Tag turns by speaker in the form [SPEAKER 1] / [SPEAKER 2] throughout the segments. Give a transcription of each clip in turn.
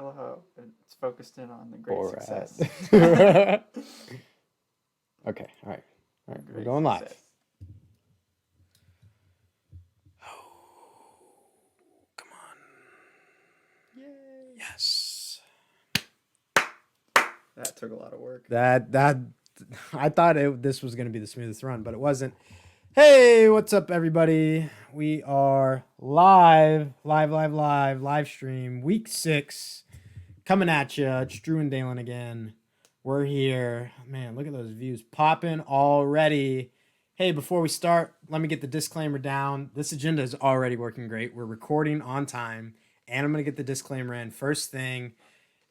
[SPEAKER 1] I love how it's focused in on the great
[SPEAKER 2] Borat.
[SPEAKER 1] success.
[SPEAKER 2] Okay, all right. We're
[SPEAKER 1] Great
[SPEAKER 2] going live.
[SPEAKER 1] success.
[SPEAKER 2] Come on.
[SPEAKER 1] Yay.
[SPEAKER 2] Yes.
[SPEAKER 1] That took a lot of work.
[SPEAKER 2] That I thought this was going to be the smoothest run, but it wasn't. Hey, what's up, everybody? We are live stream, week 6, coming at you. It's Drew and Dalen again. We're here. Man, look at those views popping already. Hey, before we start, let me get the disclaimer down. This agenda is already working great. We're recording on time, and I'm going to get the disclaimer in. First thing,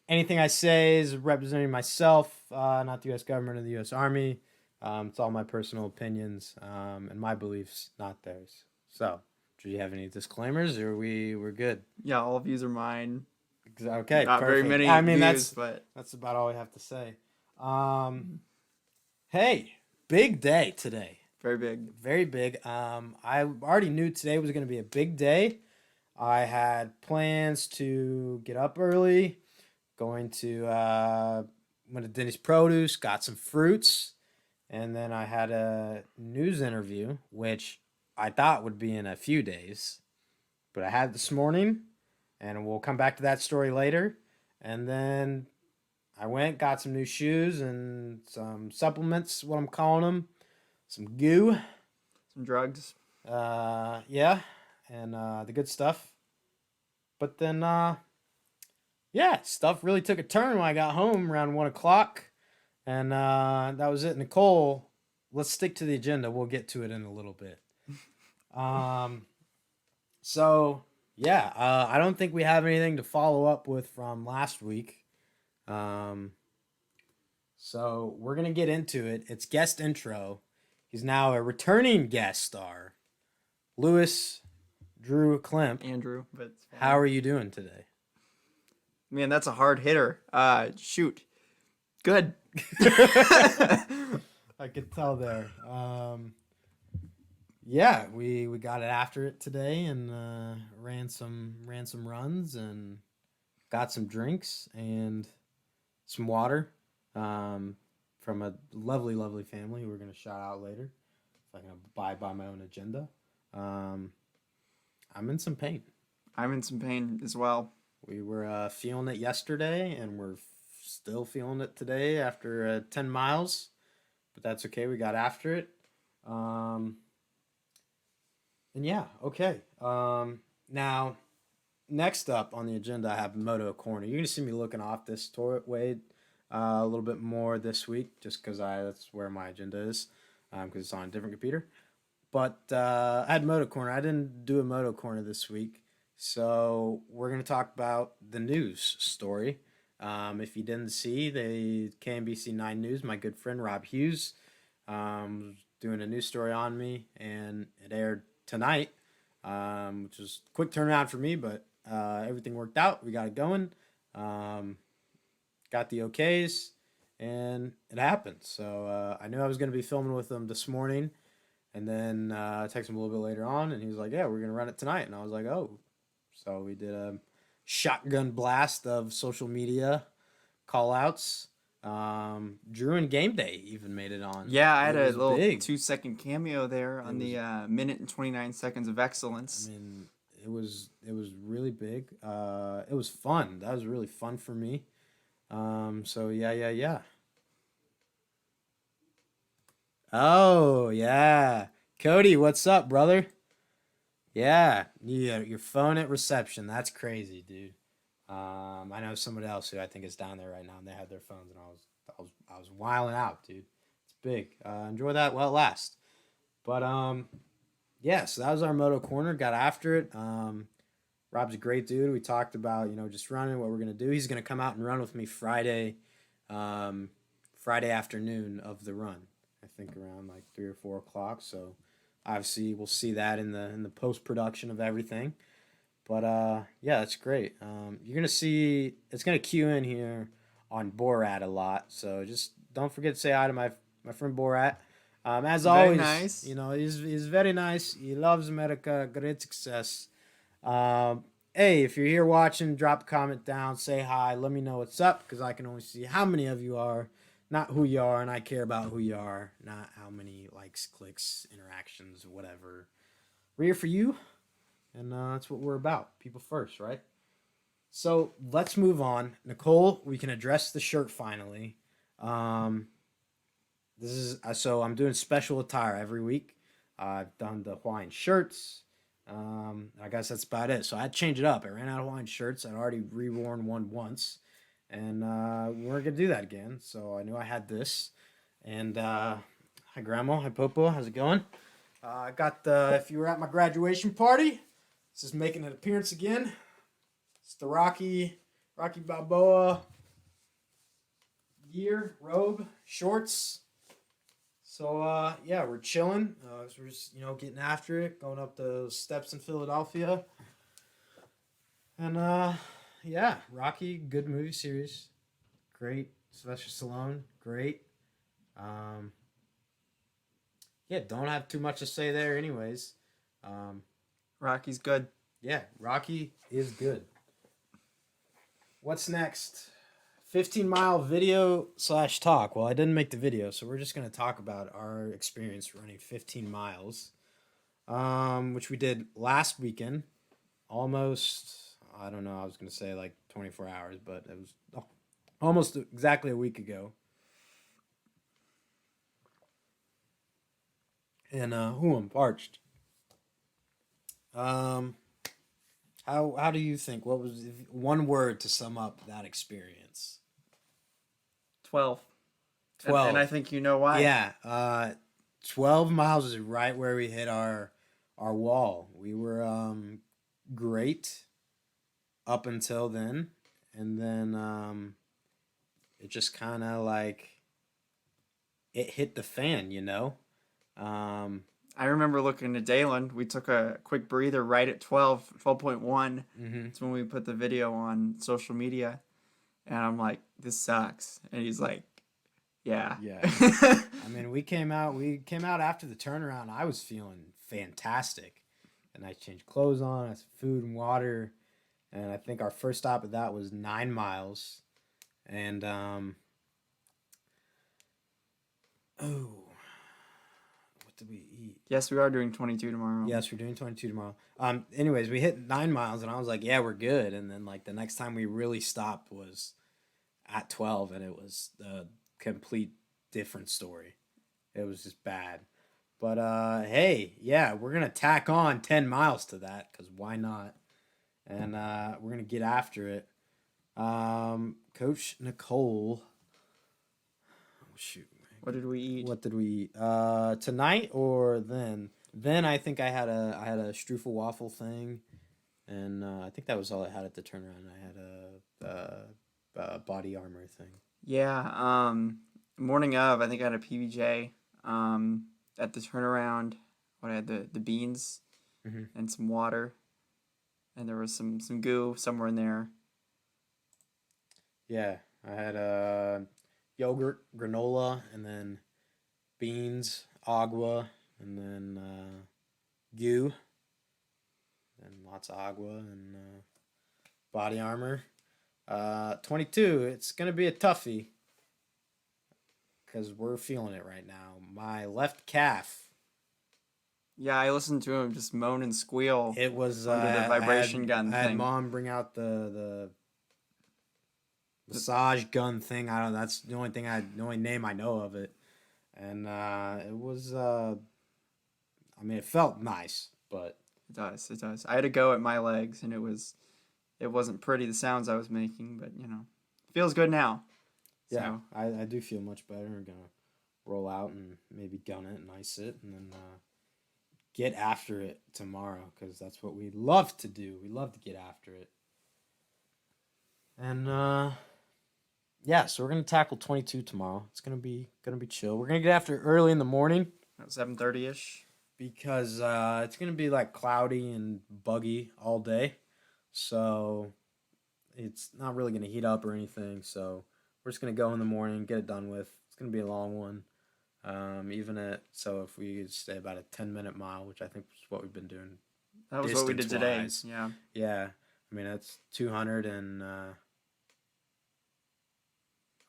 [SPEAKER 2] anything I say is representing myself, not the U.S. government or the U.S. Army. It's all my personal opinions and my beliefs, not theirs. So, do you have any disclaimers, or we're good?
[SPEAKER 1] Yeah, all views are mine.
[SPEAKER 2] Okay,
[SPEAKER 1] Not
[SPEAKER 2] perfect.
[SPEAKER 1] very many
[SPEAKER 2] I mean,
[SPEAKER 1] views, but
[SPEAKER 2] that's about all we have to say. Hey, big day today.
[SPEAKER 1] very big.
[SPEAKER 2] Very big. I already knew today was going to be a big day. I had plans to get up early, went to Denny's Produce, got some fruits, and then I had a news interview, which I thought would be in a few days, but I had this morning, and we'll come back to that story later. And then I went, got some new shoes and some supplements, what I'm calling them, some goo.
[SPEAKER 1] Some drugs.
[SPEAKER 2] Yeah, and the good stuff. But then, yeah, stuff really took a turn when I got home around 1 o'clock. And that was it. Nicole, let's stick to the agenda. We'll get to it in a little bit. So, yeah, I don't think we have anything to follow up with from last week. So we're going to get into it. It's guest intro. He's now a returning guest star, Lewis Drew Klemp.
[SPEAKER 1] Andrew, but it's fine.
[SPEAKER 2] How are you doing today?
[SPEAKER 1] Man, that's a hard hitter. Shoot. Good.
[SPEAKER 2] I could tell there. Yeah, we got it after it today and ran some runs and got some drinks and some water from a lovely family who we're gonna shout out later. If I can abide by my own agenda. I'm in some pain.
[SPEAKER 1] I'm in some pain as well.
[SPEAKER 2] We were feeling it yesterday, and we're still feeling it today after 10 miles. But that's okay. We got after it. And yeah, okay. Now, next up on the agenda, I have Moto Corner. You're going to see me looking off this way a little bit more this week, just because that's where my agenda is, because it's on a different computer. But I had Moto Corner. I didn't do a Moto Corner this week. So we're going to talk about the news story. If you didn't see, the KMBC 9 News, my good friend Rob Hughes, doing a news story on me, and it aired tonight, which was a quick turnaround for me, but everything worked out. We got it going, got the okays, and it happened. So I knew I was going to be filming with them this morning, and then I texted him a little bit later on, and he was like, yeah, we're going to run it tonight. And I was like, oh. So we did a shotgun blast of social media call-outs. Drew and Game Day even made it on.
[SPEAKER 1] Yeah, I had a little
[SPEAKER 2] big.
[SPEAKER 1] 2-second cameo there on the minute and 29 seconds of excellence.
[SPEAKER 2] I mean, it was really big. It was fun. That was really fun for me. So yeah. Oh yeah, Cody, what's up, brother? Yeah, your phone at reception. That's crazy, dude. I know somebody else who I think is down there right now, and they had their phones, and I was wilding out, dude. It's big. Enjoy that while it lasts. But yeah. So that was our Moto Corner. Got after it. Rob's a great dude. We talked about just running, what we're gonna do. He's gonna come out and run with me Friday afternoon of the run. I think around like 3 or 4 o'clock. So obviously we'll see that in the post production of everything. But yeah, that's great. You're gonna see it's gonna cue in here on Borat a lot. So just don't forget to say hi to my friend Borat. As
[SPEAKER 1] Very
[SPEAKER 2] always,
[SPEAKER 1] nice.
[SPEAKER 2] he's very nice. He loves America. Great success. hey, if you're here watching, drop a comment down, say hi, let me know what's up, because I can only see how many of you are, not who you are, and I care about who you are, not how many likes, clicks, interactions, whatever. We're here for you, and that's what we're about. People first, right? So let's move on. Nicole, we can address the shirt finally. Um, this is so I'm doing special attire every week. I've done the Hawaiian shirts. I guess that's about it. So I had to change it up. I ran out of Hawaiian shirts. I'd already reworn one once, and we weren't gonna do that again. So I knew I had this. And hi, Grandma. Hi, Popo. How's it going? I got the. If you were at my graduation party, this is making an appearance again. It's the Rocky Balboa gear, robe, shorts. So yeah, we're chilling. So we're just getting after it, going up the steps in Philadelphia, and yeah, Rocky, good movie series, great. Sylvester Stallone, great. Um, yeah, don't have too much to say there, anyways. Um,
[SPEAKER 1] Rocky's good.
[SPEAKER 2] yeah, Rocky is good. What's next? 15-mile video / talk. Well, I didn't make the video, so we're just going to talk about our experience running 15 miles, which we did last weekend. Almost, I don't know, I was going to say like 24 hours, but it was almost exactly a week ago. And, I'm parched. How do you think? What was one word to sum up that experience?
[SPEAKER 1] 12.
[SPEAKER 2] 12.
[SPEAKER 1] And I think you know why.
[SPEAKER 2] Yeah, 12 miles is right where we hit our wall. We were great up until then, and then it just kind of like it hit the fan, Um,
[SPEAKER 1] I remember looking at Dalen. We took a quick breather right at 12.1.
[SPEAKER 2] mm-hmm.
[SPEAKER 1] It's when we put the video on social media. And I'm like, this sucks. And he's like, yeah.
[SPEAKER 2] Yeah. I mean, we came out after the turnaround. I was feeling fantastic. And I changed clothes on, I had some food and water. And I think our first stop of that was 9 miles. And oh, what did we eat?
[SPEAKER 1] Yes, we are doing 22 tomorrow.
[SPEAKER 2] Yes, we're doing 22 tomorrow. Anyways, we hit 9 miles, and I was like, yeah, we're good. And then like the next time we really stopped was at 12, and it was a complete different story. It was just bad. But hey, yeah, we're gonna tack on 10 miles to that, because why not? And we're gonna get after it. Coach Nicole. Oh shoot.
[SPEAKER 1] What did we eat?
[SPEAKER 2] What did we eat? Tonight or then? Then I think I had a Strufel waffle thing, and I think that was all I had at the turnaround. I had a body armor thing.
[SPEAKER 1] Yeah. Morning of, I think I had a PBJ. At the turnaround, what I had the beans and some water, and there was some goo somewhere in there.
[SPEAKER 2] Yeah, I had yogurt, granola, and then beans, agua, and then goo, and lots of agua and body armor. 22. It's gonna be a toughie because we're feeling it right now. My left calf.
[SPEAKER 1] Yeah, I listened to him just moan and squeal.
[SPEAKER 2] It was
[SPEAKER 1] under the vibration gun
[SPEAKER 2] I had
[SPEAKER 1] thing.
[SPEAKER 2] Mom bring out the massage gun thing. I don't. That's the only name I know of it, and it was. I mean, it felt nice, but
[SPEAKER 1] It does. It does. I had to go at my legs, and it wasn't pretty the sounds I was making, but it feels good now.
[SPEAKER 2] yeah,
[SPEAKER 1] So,
[SPEAKER 2] I do feel much better. I'm gonna roll out and maybe gun it and ice it, and then get after it tomorrow, because that's what we love to do. We love to get after it, and yeah, so we're gonna tackle 22 tomorrow. It's gonna be chill. We're gonna get after it early in the morning,
[SPEAKER 1] about 7:30 ish.
[SPEAKER 2] because it's gonna be like cloudy and buggy all day, so it's not really gonna heat up or anything. So we're just gonna go in the morning, get it done with. It's gonna be a long one. So if we stay about a 10-minute mile, which I think is what we've been doing.
[SPEAKER 1] That was what we did today.
[SPEAKER 2] Distance-wise.
[SPEAKER 1] Yeah.
[SPEAKER 2] Yeah. I mean, that's 200 and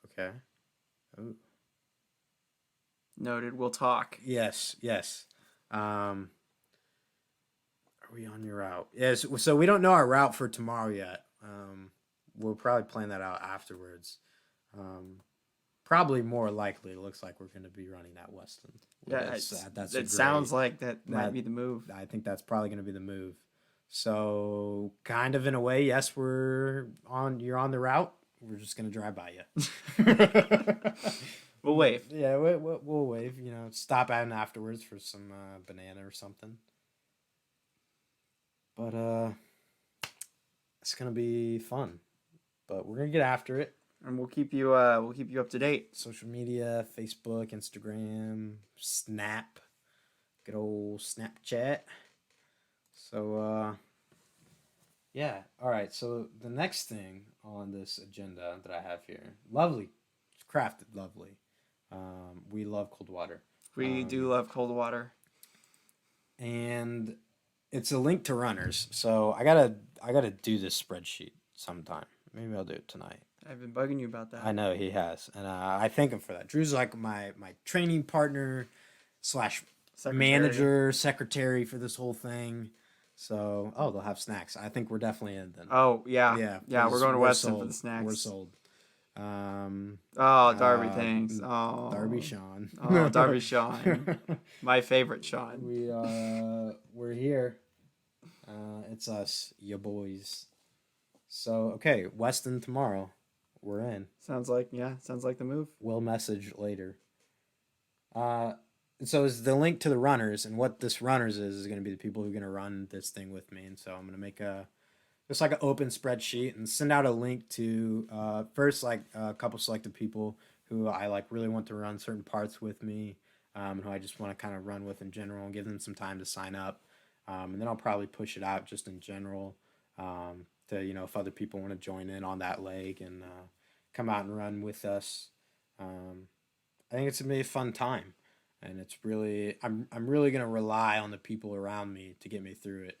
[SPEAKER 2] okay. Ooh.
[SPEAKER 1] Noted. We'll talk.
[SPEAKER 2] Yes, yes. Are we on your route? Yes. So we don't know our route for tomorrow yet. We'll probably plan that out afterwards. Probably more likely, it looks like we're going to be running that Weston.
[SPEAKER 1] Yeah,
[SPEAKER 2] That's
[SPEAKER 1] it sounds like that might
[SPEAKER 2] that-
[SPEAKER 1] be the move.
[SPEAKER 2] I think that's probably going to be the move. So, kind of in a way, yes, You're on the route. We're just going to drive by you.
[SPEAKER 1] We'll wave.
[SPEAKER 2] Yeah, we'll wave. You know, stop in afterwards for some banana or something. But it's gonna be fun. But we're gonna get after it.
[SPEAKER 1] And we'll keep you up to date.
[SPEAKER 2] Social media, Facebook, Instagram, Snap, good old Snapchat. So yeah. All right. So the next thing on this agenda that I have here, lovely, it's crafted lovely. We love cold water.
[SPEAKER 1] We do love cold water.
[SPEAKER 2] And it's a link to runners. So I gotta do this spreadsheet sometime. Maybe I'll do it tonight.
[SPEAKER 1] I've been bugging you about that.
[SPEAKER 2] I know he has, and I thank him for that. Drew's like my training partner /
[SPEAKER 1] Secretary.
[SPEAKER 2] manager, secretary for this whole thing. So they'll have snacks. I think we're definitely in then.
[SPEAKER 1] Oh yeah. Yeah. We're going to Weston for
[SPEAKER 2] sold.
[SPEAKER 1] the snacks.
[SPEAKER 2] We're sold.
[SPEAKER 1] Oh, Darby, thanks. Oh,
[SPEAKER 2] Darby Sean.
[SPEAKER 1] Oh, Darby Sean. My favorite Sean.
[SPEAKER 2] We're here. It's us, ya boys. So okay, Weston tomorrow. We're in.
[SPEAKER 1] Sounds like the move.
[SPEAKER 2] We'll message later. So is the link to the runners, and what this runners is going to be the people who are going to run this thing with me, and so I'm going to make just like an open spreadsheet and send out a link to first like a couple selected people who I like really want to run certain parts with me, and who I just want to kind of run with in general and give them some time to sign up, and then I'll probably push it out just in general to if other people want to join in on that leg and come out and run with us. I think it's gonna be a fun time, and it's really I'm really gonna rely on the people around me to get me through it.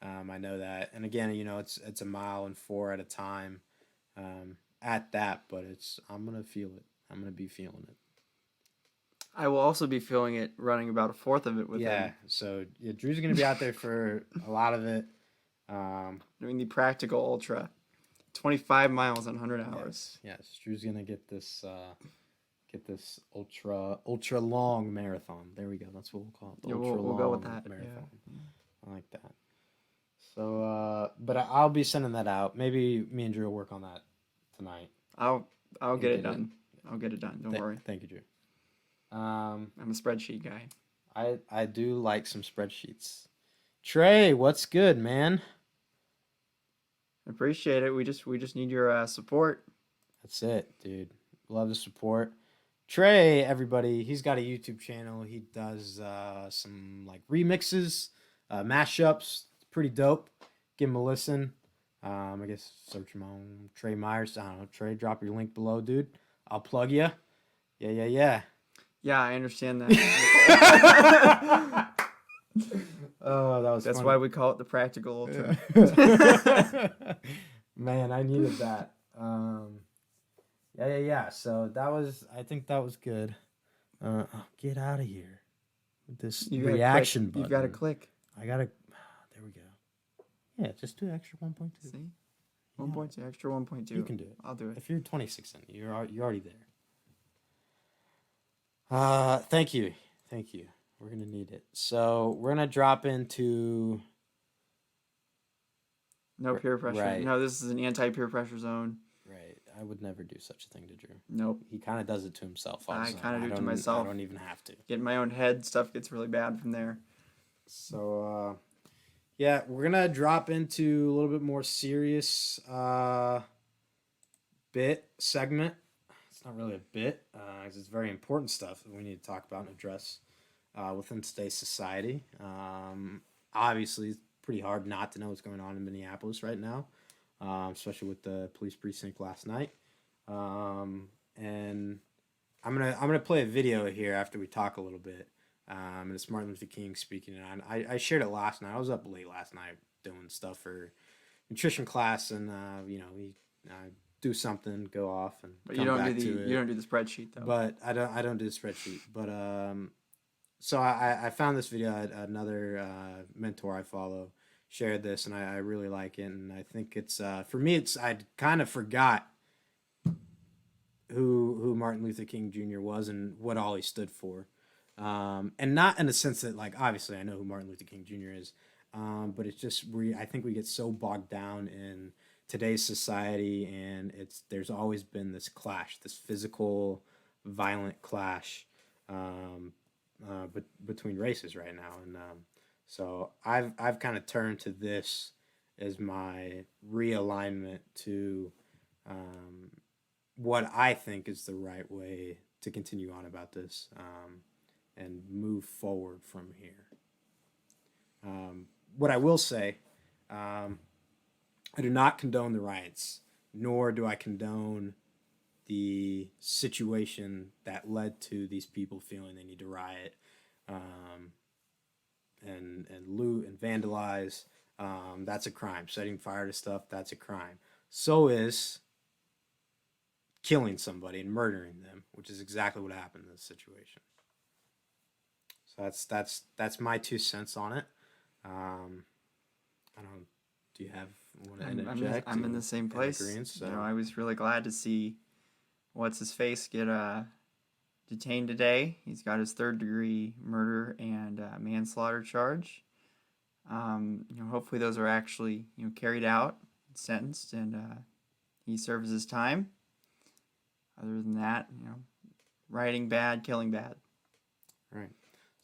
[SPEAKER 2] I know that, and again, it's a mile and 4 at a time, at that, but I'm gonna feel it. I'm gonna be feeling it.
[SPEAKER 1] I will also be feeling it, running about a fourth of it with him.
[SPEAKER 2] So Drew's gonna be out there for a lot of it.
[SPEAKER 1] Doing the practical ultra, 25 miles in 100 hours.
[SPEAKER 2] Yes. Drew's gonna get this ultra long marathon. There we go. That's what we'll call it.
[SPEAKER 1] Yeah, we'll go with that
[SPEAKER 2] marathon. Yeah. I like that. So, but I'll be sending that out. Maybe me and Drew will work on that tonight.
[SPEAKER 1] I'll get it done. I'll get it done. Don't worry.
[SPEAKER 2] Thank you, Drew.
[SPEAKER 1] I'm a spreadsheet guy.
[SPEAKER 2] I do like some spreadsheets. Trey, what's good, man?
[SPEAKER 1] Appreciate it. We just need your support.
[SPEAKER 2] That's it, dude. Love the support. Trey, everybody, he's got a YouTube channel. He does some like remixes, mashups. It's pretty dope. Give him a listen. I guess search him on Trey Myers. I don't know. Trey, drop your link below, dude. I'll plug you. Yeah.
[SPEAKER 1] Yeah, I understand that.
[SPEAKER 2] Oh, that was.
[SPEAKER 1] That's
[SPEAKER 2] funny.
[SPEAKER 1] why we call it the practical ultra.
[SPEAKER 2] Man, I needed that. Yeah. So I think that was good. Get out of here with this reaction button.
[SPEAKER 1] You've got to click.
[SPEAKER 2] I gotta. There we go. Yeah, just do extra 1.2.
[SPEAKER 1] See, 1.2 extra 1.2.
[SPEAKER 2] You can do it.
[SPEAKER 1] I'll do it.
[SPEAKER 2] If you're 26 in, you're already there. Thank you. We're gonna need it. So we're gonna drop into.
[SPEAKER 1] No peer pressure.
[SPEAKER 2] Right.
[SPEAKER 1] No, this is an anti-peer pressure zone.
[SPEAKER 2] Right. I would never do such a thing to Drew.
[SPEAKER 1] Nope.
[SPEAKER 2] He kind of does it to himself.
[SPEAKER 1] I
[SPEAKER 2] Also.
[SPEAKER 1] kind of do it to myself.
[SPEAKER 2] I don't even have to.
[SPEAKER 1] Get in my own head. Stuff gets really bad from there.
[SPEAKER 2] So, yeah, we're gonna drop into a little bit more serious bit segment. It's not really a bit, 'cause it's very important stuff that we need to talk about and address within today's society. Obviously, it's pretty hard not to know what's going on in Minneapolis right now, especially with the police precinct last night. And I'm gonna play a video here after we talk a little bit. And it's Martin Luther King speaking, and I shared it last night. I was up late last night doing stuff for nutrition class, and we do something, go off, and
[SPEAKER 1] But
[SPEAKER 2] come back to
[SPEAKER 1] you
[SPEAKER 2] it.
[SPEAKER 1] don't do the spreadsheet though.
[SPEAKER 2] But I don't do the spreadsheet. But so I found this video. Another mentor I follow shared this, and I really like it. And I think it's for me. I kind of forgot who Martin Luther King Jr. was and what all he stood for. And not in the sense that, like, obviously I know who Martin Luther King Jr. is, but it's just I think we get so bogged down in today's society, and there's always been this clash, this physical, violent clash between races right now, and so I've kind of turned to this as my realignment to what I think is the right way to continue on about this. And move forward from here. What I will say, I do not condone the riots, nor do I condone the situation that led to these people feeling they need to riot and loot and vandalize. That's a crime. Setting fire to stuff, that's a crime. So is killing somebody and murdering them, which is exactly what happened in this situation. So that's my 2 cents on it. I don't. Do you have want to interject?
[SPEAKER 1] I'm in the same place. So. I was really glad to see what's his face get detained today. He's got his 3rd-degree murder and manslaughter charge. Hopefully those are actually carried out, sentenced, and he serves his time. Other than that, rioting bad, killing bad.
[SPEAKER 2] Right.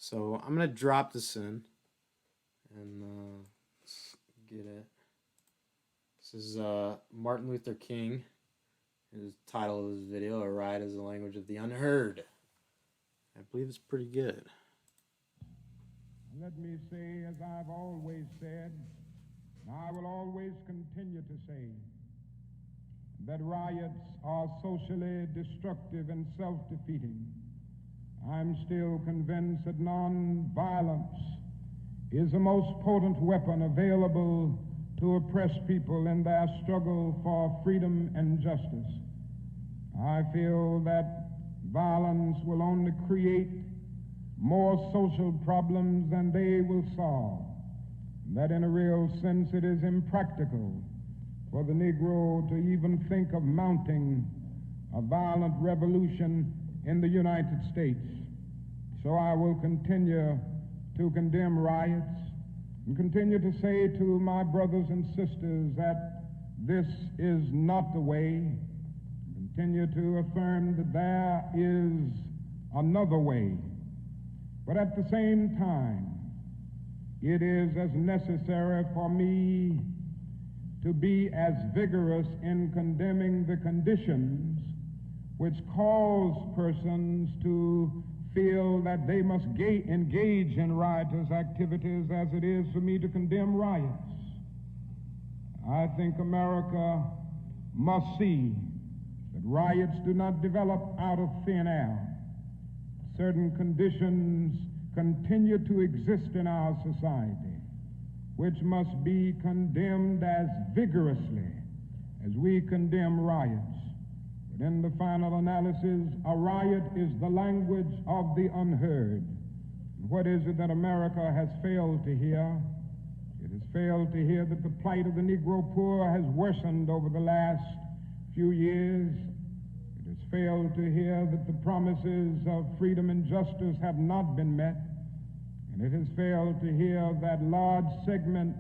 [SPEAKER 2] So I'm going to drop this in, and let's get it. This is Martin Luther King. His title of his video, A Riot is the Language of the Unheard. I believe it's pretty good.
[SPEAKER 3] Let me say, as I've always said, and I will always continue to say, that riots are socially destructive and self-defeating. I'm still convinced that non-violence is the most potent weapon available to oppress people in their struggle for freedom and justice. I feel that violence will only create more social problems than they will solve. That in a real sense it is impractical for the Negro to even think of mounting a violent revolution in the United States. So I will continue to condemn riots and continue to say to my brothers and sisters that this is not the way. Continue to affirm that there is another way. But at the same time, it is as necessary for me to be as vigorous in condemning the conditions which cause persons to feel that they must engage in riotous activities as it is for me to condemn riots. I think America must see that riots do not develop out of thin air. Certain conditions continue to exist in our society, which must be condemned as vigorously as we condemn riots. But in the final analysis, a riot is the language of the unheard. What is it that America has failed to hear? It has failed to hear that the plight of the Negro poor has worsened over the last few years. It has failed to hear that the promises of freedom and justice have not been met. And it has failed to hear that large segments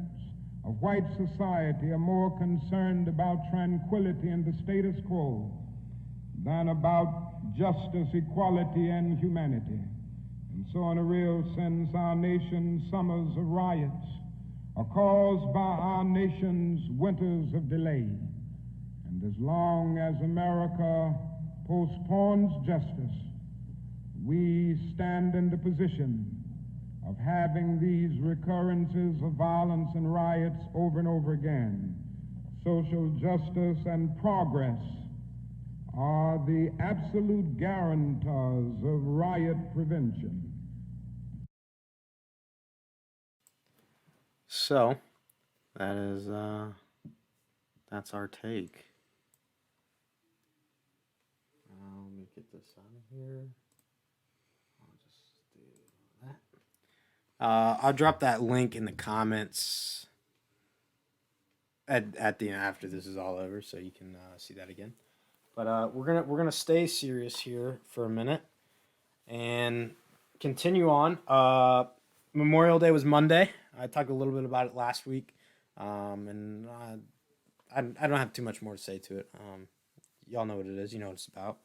[SPEAKER 3] of white society are more concerned about tranquility and the status quo than about justice, equality, and humanity. And so in a real sense, our nation's summers of riots are caused by our nation's winters of delay. And as long as America postpones justice, we stand in the position of having these recurrences of violence and riots over and over again. Social justice and progress are the absolute guarantors of riot prevention.
[SPEAKER 2] So, that is that's our take. Let me get this out of here. I'll just do that. I'll drop that link in the comments at the end after this is all over, so you can see that again. But we're gonna stay serious here for a minute and continue on. Memorial Day was Monday. I talked a little bit about it last week, and I don't have too much more to say to it. Y'all know what it is. You know what it's about.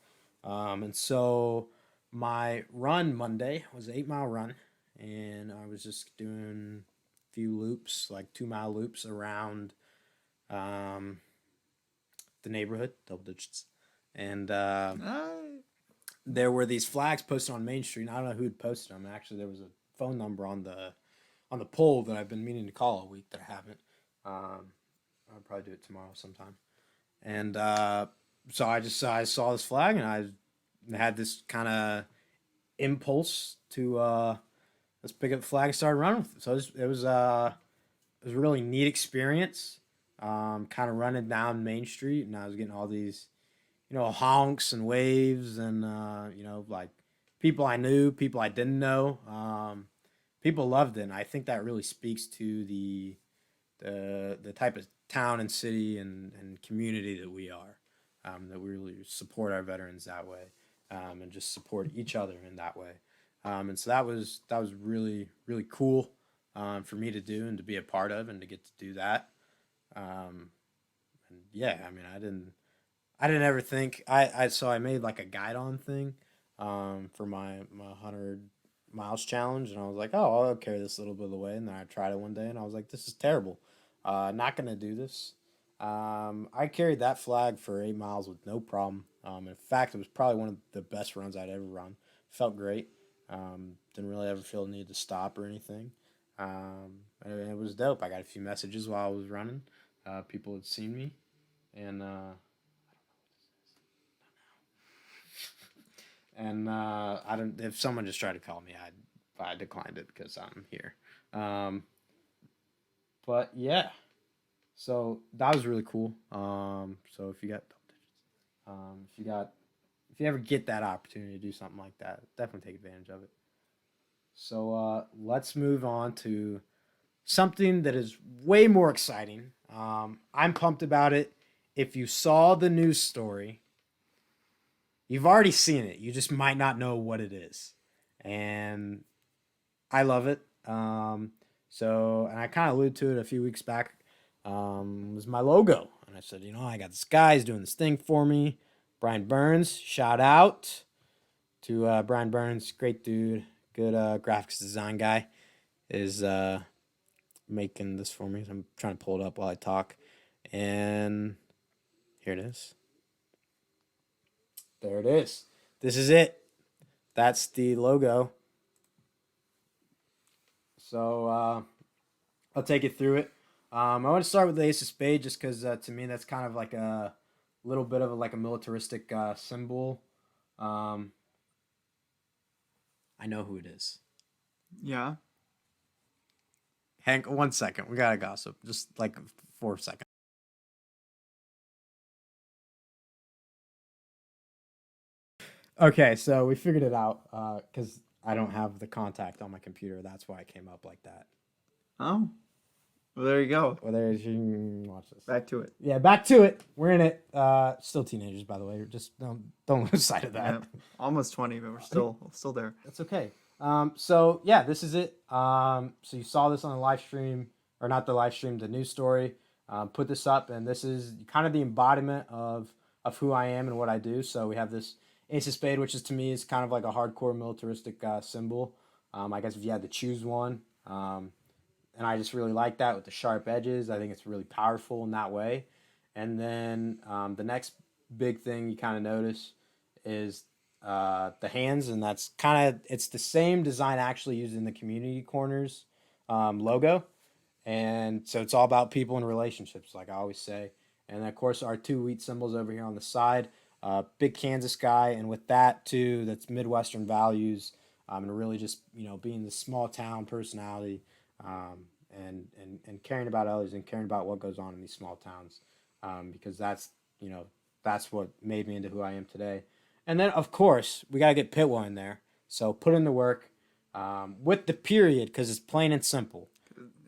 [SPEAKER 2] And so my run Monday was an 8 mile run, and I was just doing a few loops, like 2 mile loops around the neighborhood, double digits. And there were these flags posted on Main Street. And I don't know who had posted them. Actually, there was a phone number on the pole that I've been meaning to call all week that I haven't. I'll probably do it tomorrow sometime. And so I saw this flag, and I had this kind of impulse to let's pick up the flag and start running with it. So it was a really neat experience. Kind of running down Main Street, and I was getting all these, honks and waves, and like people I knew, people I didn't know. People loved it, and I think that really speaks to the type of town and city and community that we are. That we really support our veterans that way, and just support each other in that way. And so that was really really cool for me to do and to be a part of and to get to do that. And yeah, I mean, I didn't ever think I made like a guide-on thing for my 100 miles challenge, and I was like, oh, I'll carry this a little bit of the way. And then I tried it one day, and I was like, this is terrible. Not gonna do this. I carried that flag for 8 miles with no problem. In fact, it was probably one of the best runs I'd ever run. Felt great. Didn't really ever feel the need to stop or anything. And it was dope. I got a few messages while I was running. People had seen me, and I don't. If someone just tried to call me, I declined it because I'm here. But yeah, so that was really cool. So if you ever get that opportunity to do something like that, definitely take advantage of it. So let's move on to something that is way more exciting. I'm pumped about it. If you saw the news story, you've already seen it. You just might not know what it is. And I love it. And I kind of alluded to it a few weeks back. Was my logo. And I said, I got this guy. He's doing this thing for me. Brian Burns. Shout out to Brian Burns. Great dude. Good graphics design guy. Is making this for me. I'm trying to pull it up while I talk. And here it is. There it is. This is it. That's the logo. So I'll take you through it. I want to start with the Ace of Spades just because to me that's kind of like a little bit of like a militaristic symbol. I know who it is.
[SPEAKER 1] Yeah.
[SPEAKER 2] Hank, 1 second. We gotta gossip. Just like 4 seconds. Okay, so we figured it out because I don't have the contact on my computer. That's why it came up like that.
[SPEAKER 1] Oh. Well, there you go.
[SPEAKER 2] Well, there you can watch this.
[SPEAKER 1] Back to it.
[SPEAKER 2] Yeah, back to it. We're in it. Still teenagers, by the way. Just don't lose sight of that.
[SPEAKER 1] Yeah. Almost 20, but we're still there.
[SPEAKER 2] That's okay. So yeah, this is it. So you saw this on the live stream, or not the live stream, the news story. Put this up, and this is kind of the embodiment of who I am and what I do. So we have this Ace of Spade, which is to me is kind of like a hardcore militaristic symbol. I guess if you had to choose one, and I just really like that with the sharp edges. I think it's really powerful in that way. And then the next big thing you kind of notice is the hands, and that's it's the same design actually used in the community corners logo. And so it's all about people and relationships, like I always say. And of course, our two wheat symbols over here on the side. Big Kansas guy, and with that too, that's Midwestern values, and really just being the small town personality, and caring about others and caring about what goes on in these small towns. because that's what made me into who I am today. And then, of course, we got to get Pitwa in there. So put in the work with the period because it's plain and simple.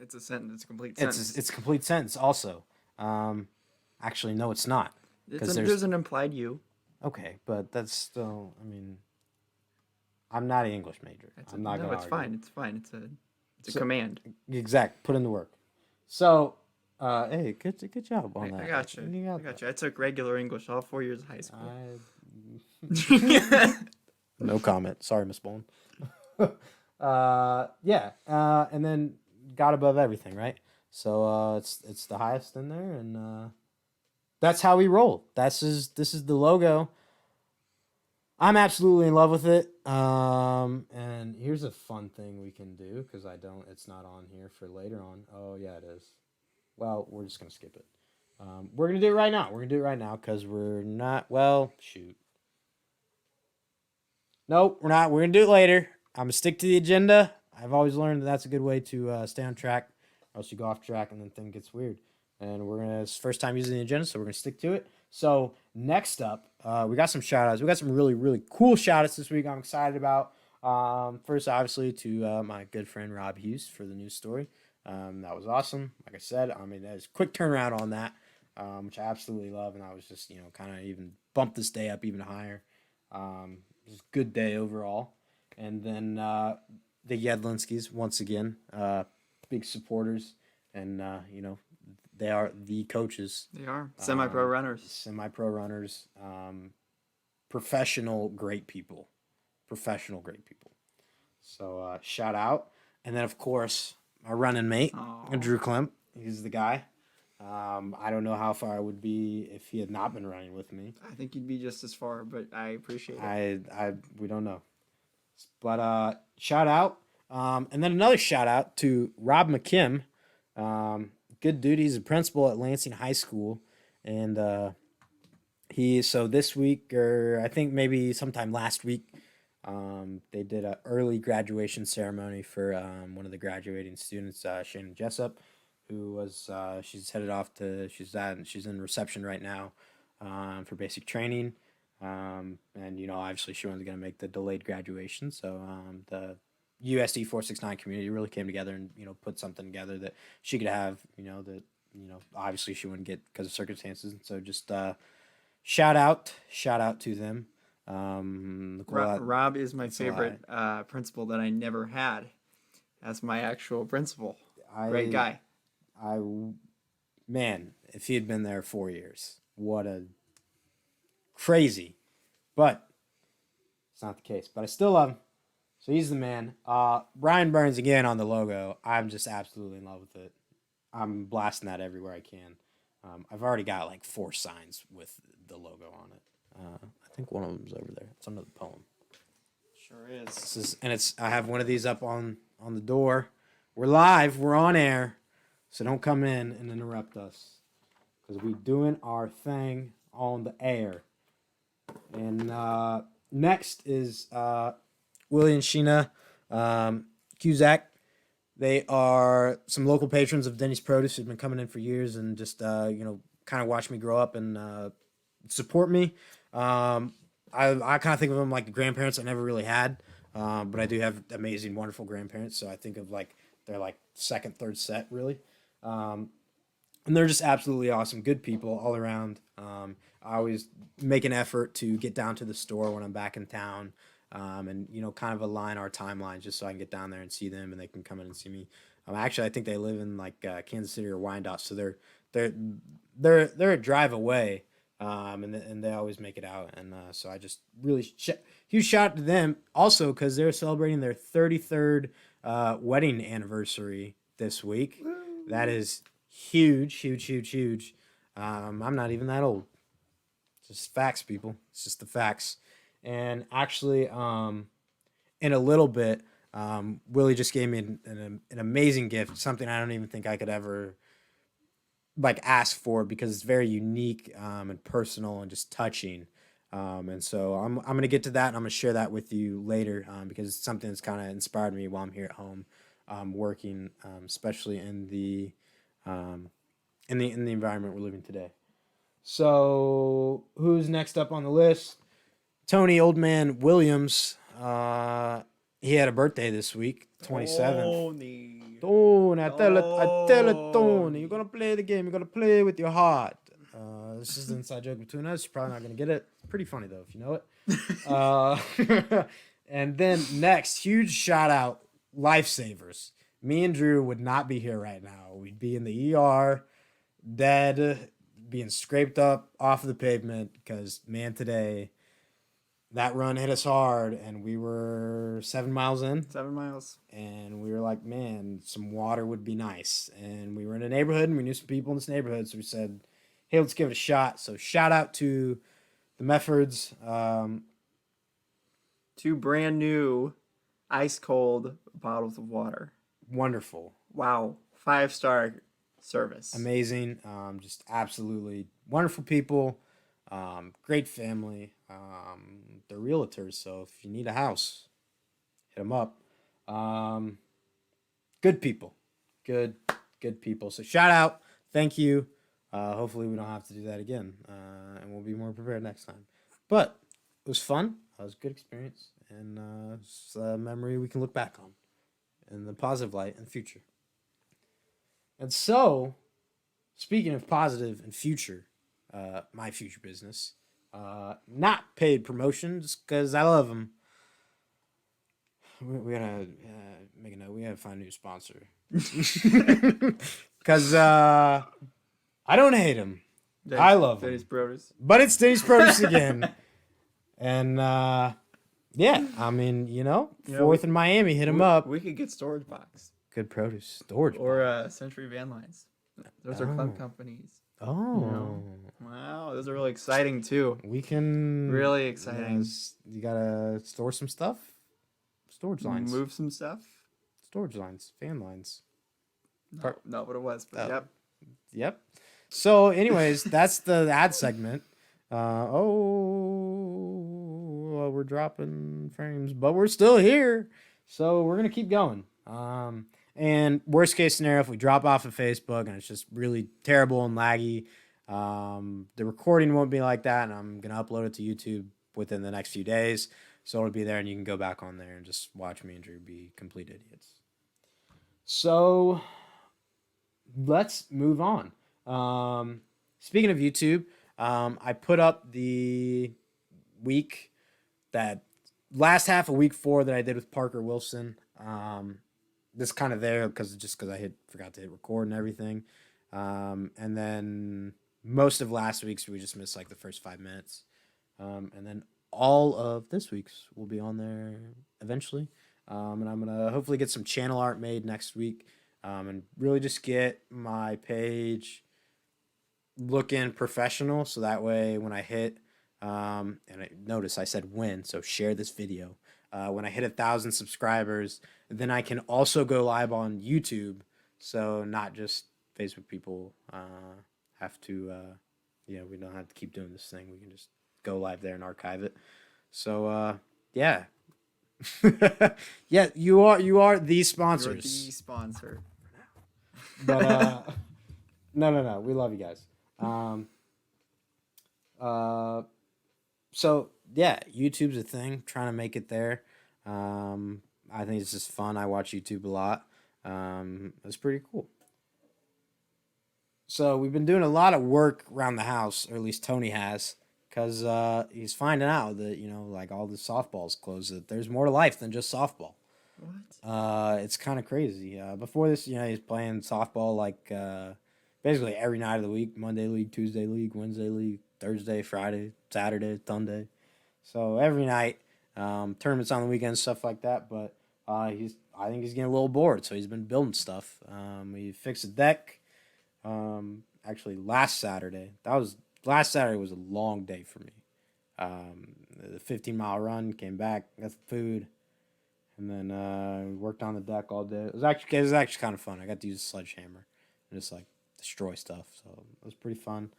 [SPEAKER 1] It's a sentence. It's a complete sentence.
[SPEAKER 2] It's a complete sentence also. Actually, no, it's not.
[SPEAKER 1] There's an implied you.
[SPEAKER 2] Okay, but that's still, I mean, I'm not an English major. I'm not going to
[SPEAKER 1] It's fine. It's fine. It's a command.
[SPEAKER 2] Exact. Put in the work. So, hey, good job on that.
[SPEAKER 1] I got you. I got you. I took regular English all 4 years of high school.
[SPEAKER 2] No comment. Sorry, Miss Bone. Yeah. And then got above everything, right? So it's the highest in there, and that's how we roll. This is the logo. I'm absolutely in love with it. And here's a fun thing we can do because it's not on here for later on. Oh yeah, it is. Well, we're just gonna skip it. We're gonna do it right now. We're gonna do it right now because we're not. Well, shoot. Nope, we're not. We're gonna do it later. I'm gonna stick to the agenda. I've always learned that's a good way to stay on track, or else you go off track and then thing gets weird. And it's first time using the agenda, so we're gonna stick to it. So next up, we got some shout outs. We got some really, really cool shout outs this week I'm excited about. First, obviously, to my good friend Rob Hughes for the news story. That was awesome. Like I said, I mean, there's a quick turnaround on that, which I absolutely love. And I was just, kind of even bumped this day up even higher. It was a good day overall. And then the Yedlinskis, once again, big supporters. And, they are the coaches.
[SPEAKER 1] They are semi-pro runners.
[SPEAKER 2] Semi-pro runners. Professional, great people. So shout out. And then, of course, my running mate, Drew Klemp. He's the guy. I don't know how far I would be if he had not been running with me.
[SPEAKER 1] I think you'd be just as far, but I appreciate it.
[SPEAKER 2] We don't know. But shout out. And then another shout out to Rob McKim. Good dude. He's a principal at Lansing High School. And so this week, or I think maybe sometime last week, they did an early graduation ceremony for one of the graduating students, Shannon Jessup, who was she's headed off to she's in reception right now for basic training, and obviously she wasn't going to make the delayed graduation, so the USD 469 community really came together and put something together that she could have obviously she wouldn't get because of circumstances, and so just shout out to them.
[SPEAKER 1] Rob is my favorite principal that I never had as my actual principal. Great guy.
[SPEAKER 2] Man, if he had been there 4 years, what a crazy, but it's not the case. But I still love him, so he's the man. Brian Burns again on the logo. I'm just absolutely in love with it. I'm blasting that everywhere I can. I've already got like 4 signs with the logo on it. I think one of them's over there. It's under the poem.
[SPEAKER 1] Sure is.
[SPEAKER 2] I have one of these up on the door. We're live. We're on air. So don't come in and interrupt us. Because we're doing our thing on the air. And next is Willie and Sheena Cusack. They are some local patrons of Denny's Produce who've been coming in for years and just, kind of watch me grow up and support me. I kind of think of them like the grandparents I never really had, but I do have amazing, wonderful grandparents. So I think of they're like second, third set really, and they're just absolutely awesome, good people all around. I always make an effort to get down to the store when I'm back in town, and kind of align our timelines just so I can get down there and see them and they can come in and see me. Actually, I think they live in Kansas City or Wyandotte, so they're a drive away. And they always make it out, and so I just really huge shout out to them also because they're celebrating their 33rd wedding anniversary this week. Woo. That is huge. I'm not even that old. It's just facts, people. It's just the facts. And actually, in a little bit, Willie just gave me an amazing gift, something I don't even think I could ever ask for because it's very unique and personal and just touching. And so I'm going to get to that and I'm going to share that with you later because it's something that's kind of inspired me while I'm here at home working, especially in the environment we're living today. So who's next up on the list? Tony Old Man Williams. He had a birthday this week, 27th.
[SPEAKER 1] Tony.
[SPEAKER 2] Tony, I tell it, Tony, you're gonna play the game. You're gonna play with your heart. This is an inside joke between us. You're probably not gonna get it. It's pretty funny though if you know it. And then next, huge shout out, Lifesavers. Me and Drew would not be here right now. We'd be in the ER, dead, being scraped up off of the pavement because man, today that run hit us hard, and we were 7 miles in.
[SPEAKER 1] 7 miles.
[SPEAKER 2] And we were like, man, some water would be nice. And we were in a neighborhood, and we knew some people in this neighborhood, so we said, hey, let's give it a shot. So shout out to the Meffords.
[SPEAKER 1] 2 brand new ice cold bottles of water.
[SPEAKER 2] Wonderful.
[SPEAKER 1] Wow. 5-star service.
[SPEAKER 2] Amazing. Just absolutely wonderful people. Great family. They're realtors, so if you need a house, hit them up. Good people. Good people. So shout out. Thank you. Hopefully we don't have to do that again. And we'll be more prepared next time. But it was fun. It was a good experience. And it's a memory we can look back on in the positive light in the future. And so, speaking of positive and future, my future business, not paid promotion, just because I love them. We gotta make a note. We gotta find a new sponsor. Because I don't hate him. I love him.
[SPEAKER 1] Denny's Produce.
[SPEAKER 2] But it's Denny's Produce again. And yeah, I mean, Fourth in Miami, hit him up.
[SPEAKER 1] We could get Storage Box.
[SPEAKER 2] Good produce. Storage.
[SPEAKER 1] Or Century Van Lines. Those are club companies.
[SPEAKER 2] Oh.
[SPEAKER 1] Wow, those are really exciting too.
[SPEAKER 2] We can.
[SPEAKER 1] Really exciting.
[SPEAKER 2] You gotta store some stuff. Storage lines.
[SPEAKER 1] Move some stuff.
[SPEAKER 2] Storage lines. Fan lines.
[SPEAKER 1] Not what it was, but
[SPEAKER 2] Oh. Yep. So, anyways, that's the ad segment. We're dropping frames, but we're still here. So we're gonna keep going. And worst case scenario, if we drop off of Facebook and it's just really terrible and laggy, the recording won't be like that, and I'm gonna upload it to YouTube within the next few days. So it'll be there, and you can go back on there and just watch me and Drew be complete idiots. So let's move on. Speaking of YouTube, I put up the week that last half of week 4 that I did with Parker Wilson. This kind of there because I forgot to hit record and everything. And then most of last week's we just missed like the first 5 minutes. And then all of this week's will be on there eventually. And I'm gonna hopefully get some channel art made next week. And really just get my page looking professional, so that way when I hit notice I said when, so share this video. When I hit 1,000 subscribers, then I can also go live on YouTube, so not just Facebook people have to we don't have to keep doing this thing. We can just go live there and archive it. So yeah. Yeah, you are the sponsors.
[SPEAKER 1] You're the sponsor.
[SPEAKER 2] But no, we love you guys. So yeah, YouTube's a thing. Trying to make it there. I think it's just fun. I watch YouTube a lot. It's pretty cool. So we've been doing a lot of work around the house, or at least Tony has, because he's finding out that like all the softballs closed. That there's more to life than just softball.
[SPEAKER 1] What?
[SPEAKER 2] It's kind of crazy. Before this, he's playing softball like basically every night of the week: Monday league, Tuesday league, Wednesday league, Thursday, Friday, Saturday, Sunday. So every night, tournaments on the weekends, stuff like that. But I think he's getting a little bored, so he's been building stuff. We fixed a deck. Actually, last Saturday was a long day for me. The 15-mile run, came back, got some food, and then worked on the deck all day. It was actually kind of fun. I got to use a sledgehammer and just like destroy stuff, so it was pretty fun.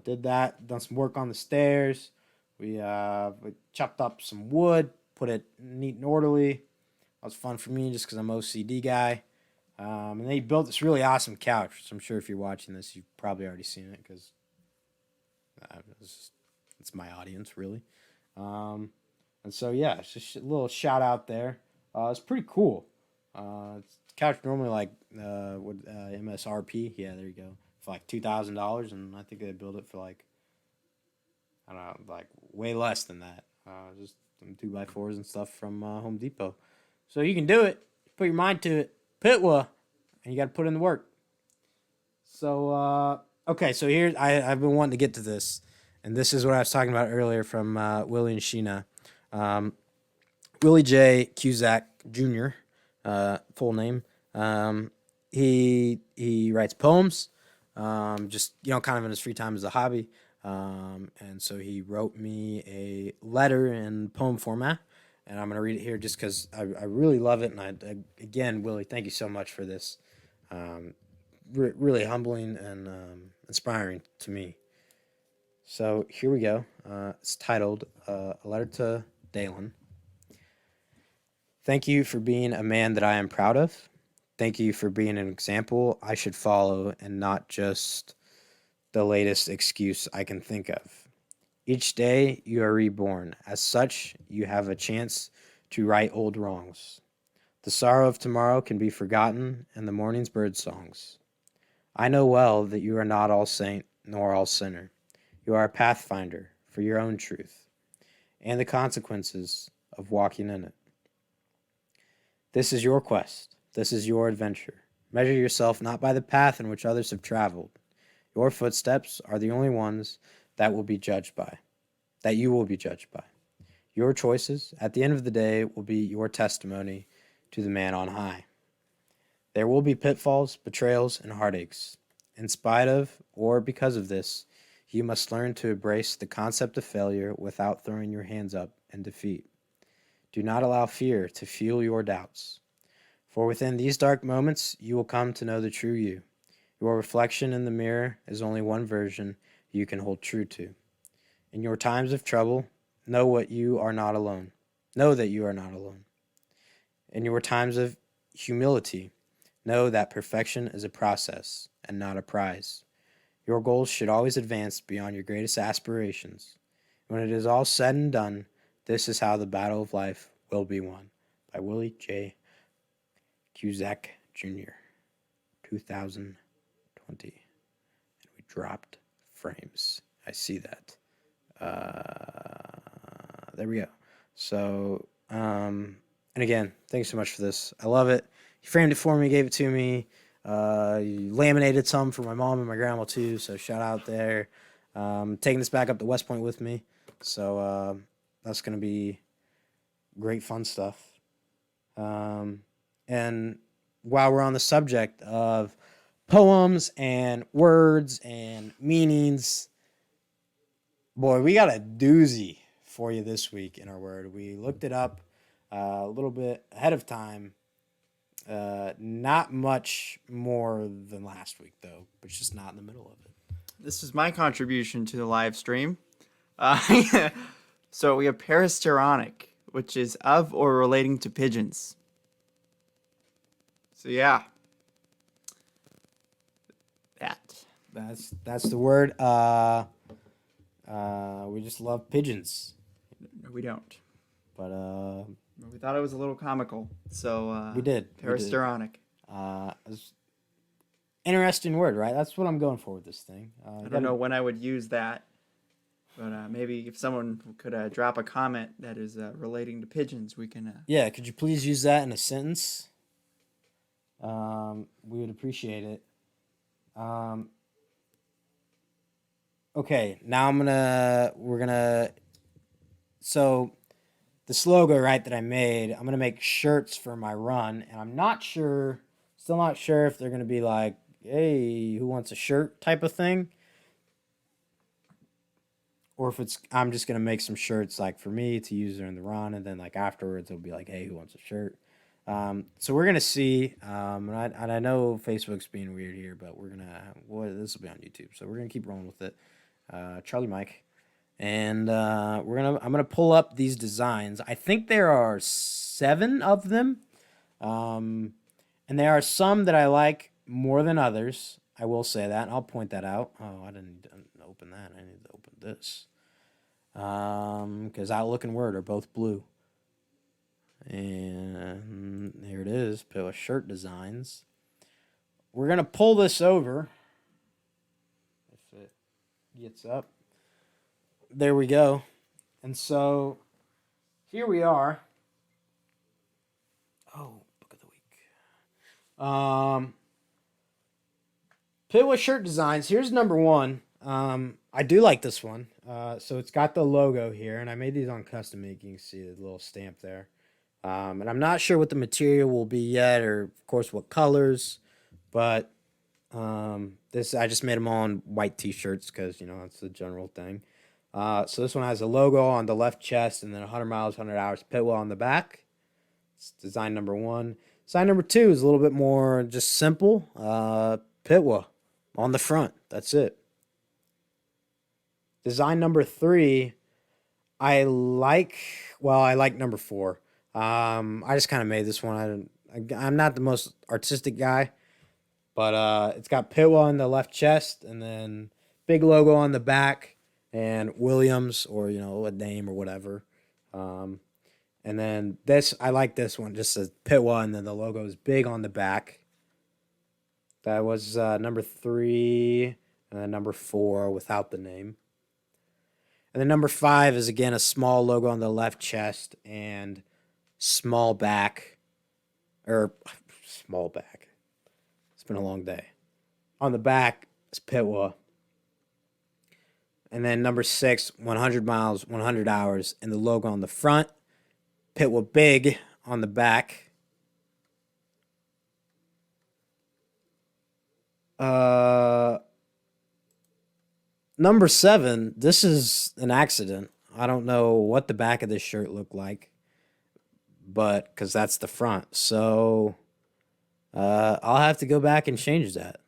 [SPEAKER 2] Did that, done some work on the stairs. We chopped up some wood, put it neat and orderly. That was fun for me just because I'm an OCD guy. And then he built this really awesome couch, which I'm sure if you're watching this, you've probably already seen it because It's my audience, really. And so, yeah, it's just a little shout out there. It's pretty cool. It's couch normally like MSRP. Yeah, there you go. For like $2,000, and I think they build it for like, I don't know, like way less than that. Just some 2x4s and stuff from Home Depot. So you can do it. Put your mind to it. Pitwa, and you got to put in the work. So okay, so here I've been wanting to get to this, and this is what I was talking about earlier from Willie and Sheena. Willie J. Cusack Jr. Full name. He writes poems, just kind of in his free time as a hobby. And so he wrote me a letter in poem format, and I'm gonna read it here just because I really love it. And again, Willie, thank you so much for this. Really humbling and inspiring to me. So here we go. It's titled "A Letter to Dalen." Thank you for being a man that I am proud of. Thank you for being an example I should follow and not just the latest excuse I can think of. Each day you are reborn. As such, you have a chance to right old wrongs. The sorrow of tomorrow can be forgotten in the morning's bird songs. I know well that you are not all saint nor all sinner. You are a pathfinder for your own truth and the consequences of walking in it. This is your quest. This is your adventure. Measure yourself not by the path in which others have traveled. Your footsteps are the only ones that will be judged by, that you will be judged by. Your choices, at the end of the day, will be your testimony to the man on high. There will be pitfalls, betrayals, and heartaches. In spite of, or because of this, you must learn to embrace the concept of failure without throwing your hands up in defeat. Do not allow fear to fuel your doubts. For within these dark moments, you will come to know the true you. Your reflection in the mirror is only one version you can hold true to. In your times of trouble, know what you are not alone. Know that you are not alone. In your times of humility, know that perfection is a process and not a prize. Your goals should always advance beyond your greatest aspirations. When it is all said and done, this is how the battle of life will be won. By Willie J. Cusack Jr., 2020. And we dropped frames. I see that. There we go. So, and again, thanks so much for this. I love it. He framed it for me, gave it to me. You laminated some for my mom and my grandma too, so shout out there. Taking this back up to West Point with me. So, that's going to be great fun stuff. And while we're on the subject of poems and words and meanings, boy, we got a doozy for you this week in our word. We looked it up a little bit ahead of time. Not much more than last week, though, but it's just not in the middle of it.
[SPEAKER 1] This is my contribution to the live stream. So we have Peristeronic, which is of or relating to pigeons. So yeah,
[SPEAKER 2] That's the word. We just love pigeons,
[SPEAKER 1] no, we don't.
[SPEAKER 2] but
[SPEAKER 1] We thought it was a little comical, so
[SPEAKER 2] we did.
[SPEAKER 1] Peristeronic.
[SPEAKER 2] It's interesting word, right? That's what I'm going for with this thing.
[SPEAKER 1] I don't know when I would use that, but maybe if someone could drop a comment that is relating to pigeons, we can.
[SPEAKER 2] Yeah, could you please use that in a sentence? We would appreciate it. Okay, now so this logo, right, that I made, I'm gonna make shirts for my run, and I'm still not sure if they're gonna be like, hey, who wants a shirt type of thing, or if I'm just gonna make some shirts like for me to use during the run, and then like afterwards it'll be like, hey, who wants a shirt? So we're gonna see, and I know Facebook's being weird here, but this will be on YouTube, so we're gonna keep rolling with it. Charlie Mike, and I'm gonna pull up these designs. I think there are 7 of them, and there are some that I like more than others. I will say that. And I'll point that out. Oh, I didn't open that. I need to open this. Because Outlook and Word are both blue. And here it is. Pilla shirt designs. We're going to pull this over. If it gets up. There we go. And so here we are. Oh, book of the week. Pilla shirt designs. Here's number one. I do like this one. So it's got the logo here, and I made these on custom make. You can see the little stamp there. And I'm not sure what the material will be yet, or of course what colors, but this I just made them all on white T-shirts because that's the general thing. So this one has a logo on the left chest, and then 100 miles, 100 hours Pitwa on the back. It's design number one. Design number two is a little bit more just simple. Pitwa on the front. That's it. Design number three, I like number four. I just kind of made this one. I'm not the most artistic guy, but it's got Pitwa on the left chest, and then big logo on the back, and Williams, or a name or whatever. And then this, I like this one. Just says Pitwa, and then the logo is big on the back. That was number three, and then number four without the name. And then number five is again a small logo on the left chest and small back. It's been a long day. On the back is Pitwa. And then number 6, 100 miles, 100 hours, and the logo on the front. Pitwa big on the back. Number 7, this is an accident. I don't know what the back of this shirt looked like, but because that's the front. So I'll have to go back and change that.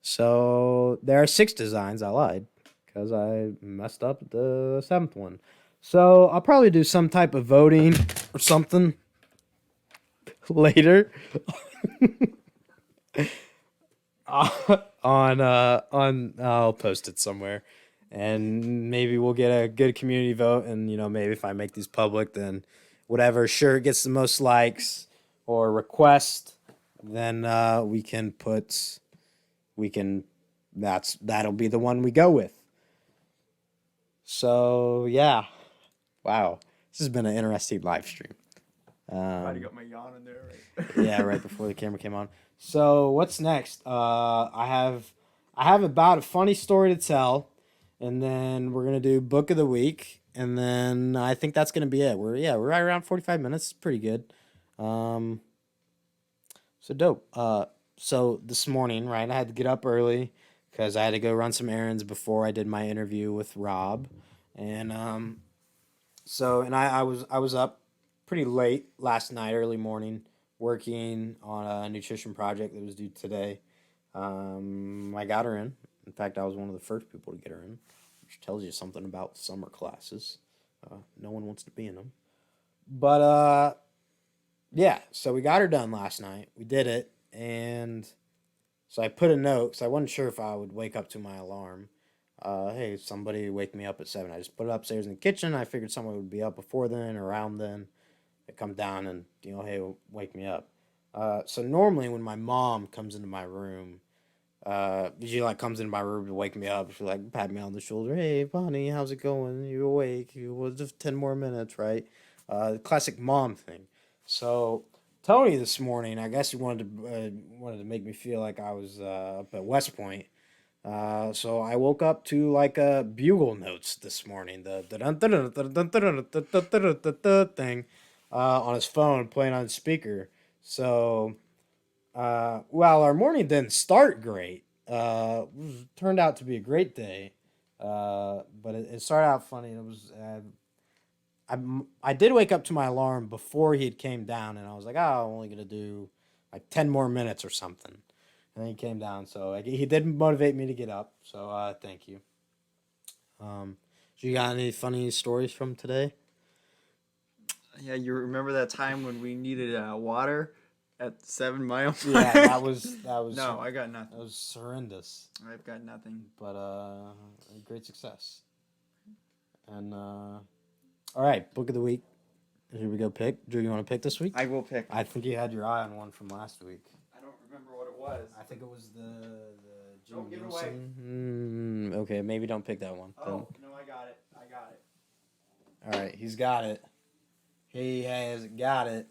[SPEAKER 2] So there are 6 designs. I lied because I messed up the 7th one. So I'll probably do some type of voting or something later on I'll post it somewhere, and maybe we'll get a good community vote, and maybe if I make these public, then whatever shirt gets the most likes or request, then that'll be the one we go with. So yeah, wow, this has been an interesting live stream.
[SPEAKER 1] I got my yawn in there, right?
[SPEAKER 2] Yeah, right before the camera came on. So what's next? I have about a funny story to tell, and then we're gonna do book of the week, and then I think that's gonna be it. We're right around 45 minutes. Pretty good. So dope. So this morning, right, I had to get up early because I had to go run some errands before I did my interview with Rob, and I was up pretty late last night, early morning, working on a nutrition project that was due today. I got her in. In fact, I was one of the first people to get her in, which tells you something about summer classes. No one wants to be in them. But, yeah, so we got her done last night. We did it, and so I put a note, because I wasn't sure if I would wake up to my alarm. Hey, somebody wake me up at 7. I just put it upstairs in the kitchen. I figured someone would be up before then, around then. They come down and, hey, wake me up. So normally when my mom comes into my room, she comes into my room to wake me up. She pat me on the shoulder. Hey, Bonnie, how's it going? You awake? You just 10 more minutes, right? The classic mom thing. So Tony this morning, I guess he wanted to make me feel like I was up at West Point. So I woke up to bugle notes this morning. The thing. On his phone, playing on the speaker. So, while our morning didn't start great, turned out to be a great day. But it started out funny. It was I did wake up to my alarm before he came down, and I was like, I'm only gonna do 10 more minutes or something. And then he came down, so he did motivate me to get up. So thank you. So you got any funny stories from today?
[SPEAKER 1] Yeah, you remember that time when we needed water At 7 Mile.
[SPEAKER 2] Yeah, that was
[SPEAKER 1] No, I got
[SPEAKER 2] that
[SPEAKER 1] nothing.
[SPEAKER 2] was horrendous,
[SPEAKER 1] I've got nothing.
[SPEAKER 2] but a great success. And all right, book of the week. Here we go. Pick. Drew, you want to pick this week?
[SPEAKER 1] I will pick.
[SPEAKER 2] I think you had your eye on one from last week.
[SPEAKER 1] I don't remember what it was.
[SPEAKER 2] I think it was the Jim
[SPEAKER 1] Don't give it
[SPEAKER 2] Nielsen. Okay, maybe don't pick that one.
[SPEAKER 1] Oh, no, I got it. I got it.
[SPEAKER 2] All right, he's got it. He has got it.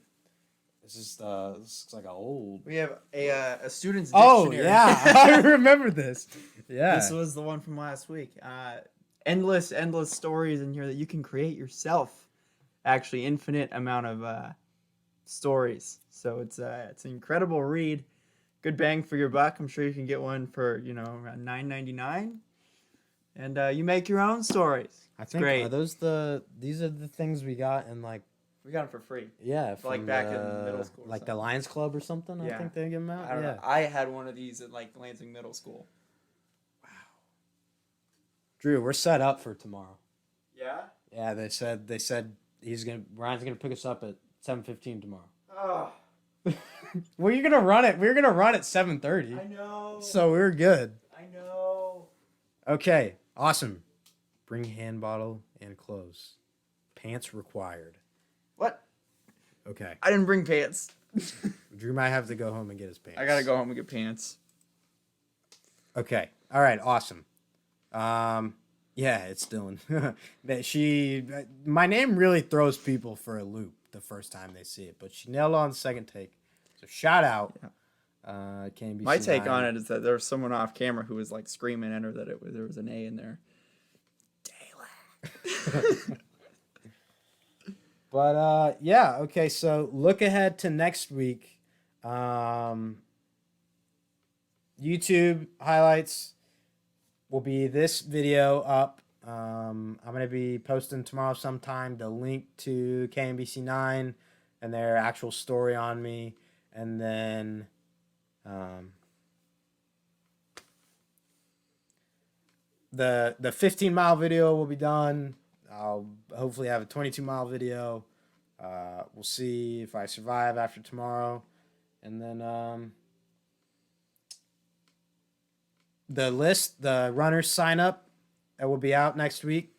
[SPEAKER 2] This looks like an old.
[SPEAKER 1] We have a student's
[SPEAKER 2] Oh
[SPEAKER 1] dictionary.
[SPEAKER 2] yeah, I remember this. Yeah.
[SPEAKER 1] This was the one from last week. Endless stories in here that you can create yourself. Actually, infinite amount of stories. So it's an incredible read. Good bang for your buck. I'm sure you can get one for around $9.99, and you make your own stories.
[SPEAKER 2] I think
[SPEAKER 1] great.
[SPEAKER 2] these are the things we got in like.
[SPEAKER 1] We got them for free.
[SPEAKER 2] Yeah,
[SPEAKER 1] Like
[SPEAKER 2] from
[SPEAKER 1] back in middle school or
[SPEAKER 2] like the
[SPEAKER 1] something.
[SPEAKER 2] Lions Club or something. I
[SPEAKER 1] Yeah.
[SPEAKER 2] think they give them out.
[SPEAKER 1] I don't
[SPEAKER 2] Yeah.
[SPEAKER 1] know. I had one of these at like Lansing Middle School.
[SPEAKER 2] Drew, we're set up for tomorrow.
[SPEAKER 1] Yeah.
[SPEAKER 2] Yeah, they said Ryan's gonna pick us up at 7:15 tomorrow.
[SPEAKER 1] Oh,
[SPEAKER 2] We're gonna run it. We're gonna run at 7:30.
[SPEAKER 1] I know.
[SPEAKER 2] So we're good.
[SPEAKER 1] I know.
[SPEAKER 2] Okay, awesome. Bring hand bottle and clothes. Pants required.
[SPEAKER 1] What?
[SPEAKER 2] Okay.
[SPEAKER 1] I didn't bring pants.
[SPEAKER 2] Drew might have to go home and get his pants.
[SPEAKER 1] I gotta go home and get pants.
[SPEAKER 2] Okay. All right. Awesome. Yeah, it's Dylan. My name really throws people for a loop the first time they see it, but she nailed it on the second take. So shout out. KBC
[SPEAKER 1] My take
[SPEAKER 2] 9.
[SPEAKER 1] on it is that there was someone off camera who was like screaming at her that there was an A in there. Daylight.
[SPEAKER 2] But yeah, okay, so look ahead to next week. YouTube highlights will be this video up. I'm gonna be posting tomorrow sometime the link to KMBC 9 and their actual story on me, and then the 15-mile video will be done. I'll hopefully have a 22-mile video. We'll see if I survive after tomorrow. And then the runners sign up, it will be out next week.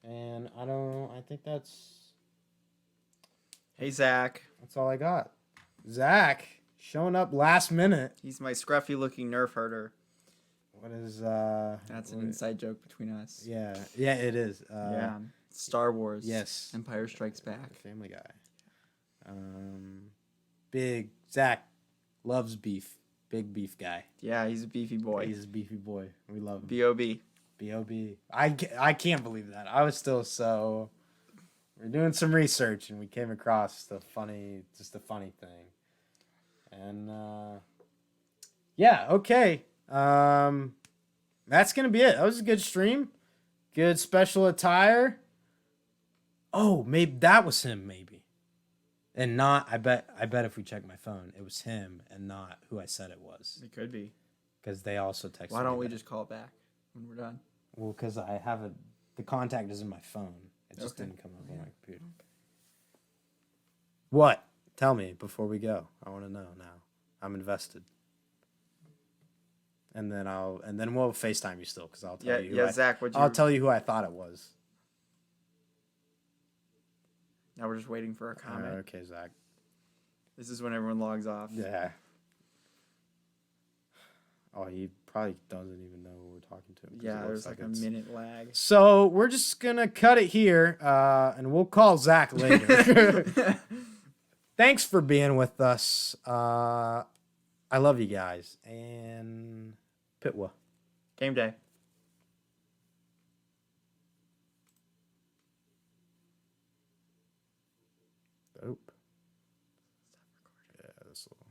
[SPEAKER 2] And I think that's
[SPEAKER 1] Hey Zach.
[SPEAKER 2] all I got. Zach showing up last minute.
[SPEAKER 1] He's my scruffy looking Nerf herder.
[SPEAKER 2] What is
[SPEAKER 1] That's an inside joke between us.
[SPEAKER 2] Yeah, it is.
[SPEAKER 1] Yeah. Star Wars.
[SPEAKER 2] Yes.
[SPEAKER 1] Empire Strikes Back.
[SPEAKER 2] Family Guy. Big Zach loves beef. Big beef guy.
[SPEAKER 1] Yeah, he's a beefy boy.
[SPEAKER 2] He's a beefy boy. We love him.
[SPEAKER 1] B.O.B.
[SPEAKER 2] B.O.B. I can't believe that. I was still so. We're doing some research and we came across a funny thing. And yeah, okay. That's gonna be it. That was a good stream. Good special attire. Oh, maybe that was him, maybe. And not, I bet if we check my phone, it was him and not who I said it was.
[SPEAKER 1] It could be.
[SPEAKER 2] Because they also texted
[SPEAKER 1] Why don't
[SPEAKER 2] me
[SPEAKER 1] we
[SPEAKER 2] that.
[SPEAKER 1] just call it back when we're done?
[SPEAKER 2] Well, because I have the contact is in my phone. It just
[SPEAKER 1] Okay.
[SPEAKER 2] didn't come up on my computer. What? Tell me before we go. I want to know now. I'm invested. And then we'll FaceTime you still because I'll tell you.
[SPEAKER 1] Yeah, Zach,
[SPEAKER 2] I'll tell you who I thought it was.
[SPEAKER 1] Now we're just waiting for a comment.
[SPEAKER 2] Okay, Zach.
[SPEAKER 1] This is when everyone logs off.
[SPEAKER 2] Yeah. Oh, he probably doesn't even know who we're talking to. 'cause it
[SPEAKER 1] Yeah,
[SPEAKER 2] looks
[SPEAKER 1] there's like a
[SPEAKER 2] it's-
[SPEAKER 1] minute lag.
[SPEAKER 2] So we're just gonna cut it here, and we'll call Zach later. Thanks for being with us. I love you guys, and Pitwa.
[SPEAKER 1] Game day.
[SPEAKER 2] Dope. Yeah, this will.